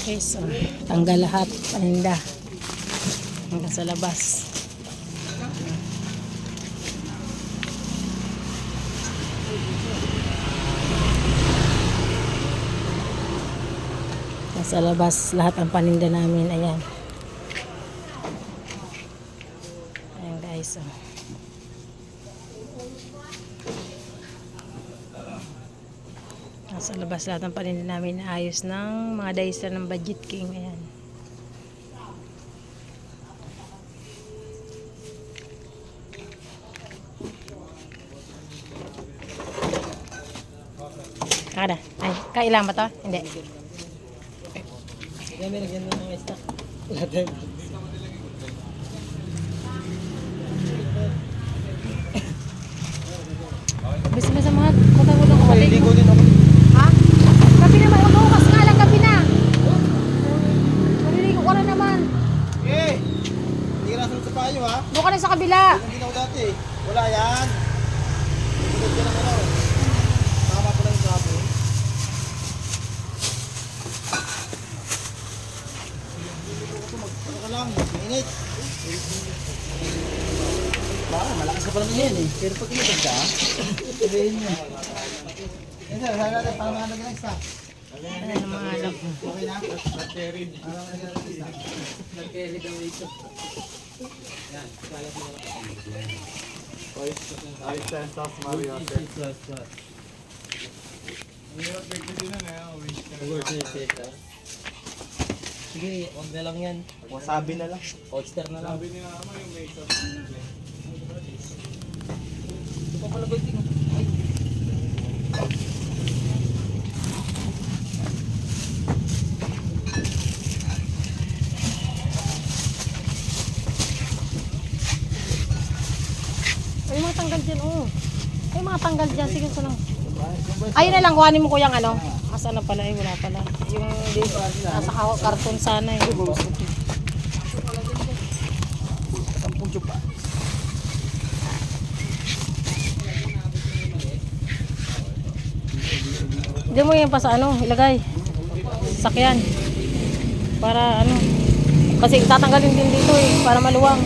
Okay, so tanggal lahat paninda hanggang sa labas. Sa labas lahat ang paninda namin. Ayan. Ayan guys. So. Sa labas lahat ang paninda namin ayos ng mga daystar ng Budget King. Ayan. Kada. Ay, kailan ba to? Hindi. Yan, may nagyan ng mga stock. Bisa na sa mga kutang-kutang kapatid mo. Ha? Gabi naman, umuukas nga lang gabi na. Maliligo ka na naman. Eh, hindi ka nasunod sa payo ha? Doon ka na sa kabila. Hindi na ako dati. Wala yan. Sunod ka lang ano. Tama ko lang yung sabi. Ano ka lang, minute. Baka, malakas ka pa naman yan eh. Pero pag inagad ka, sabihin niya. Yan sir, sabi natin, parang mga naging stock. Ano ng mga alam ko. Okay na? Nag-carry. Parang mga naging stock. Nag-carry daw dito. Yan, kalat mo na. Ayos tayo sa Mario. Sige, on na lang yan. Wasabi na lang. Oyster na lang. Sabi ni Mama yung may sauce. Ito pa pala ba yung Ay, mga tanggal dyan, oh. Ay, mga tanggal dyan. Sige, so lang. Ayun na lang, kuhanin mo ko yung ano. Asa na pala, wala pala. Yung nasa karton sana eh. Ang puso pa. Hindi mo yan pa sa ano, ilagay. Sakyan. Para ano. Kasi tatanggalin din dito eh, para maluwang.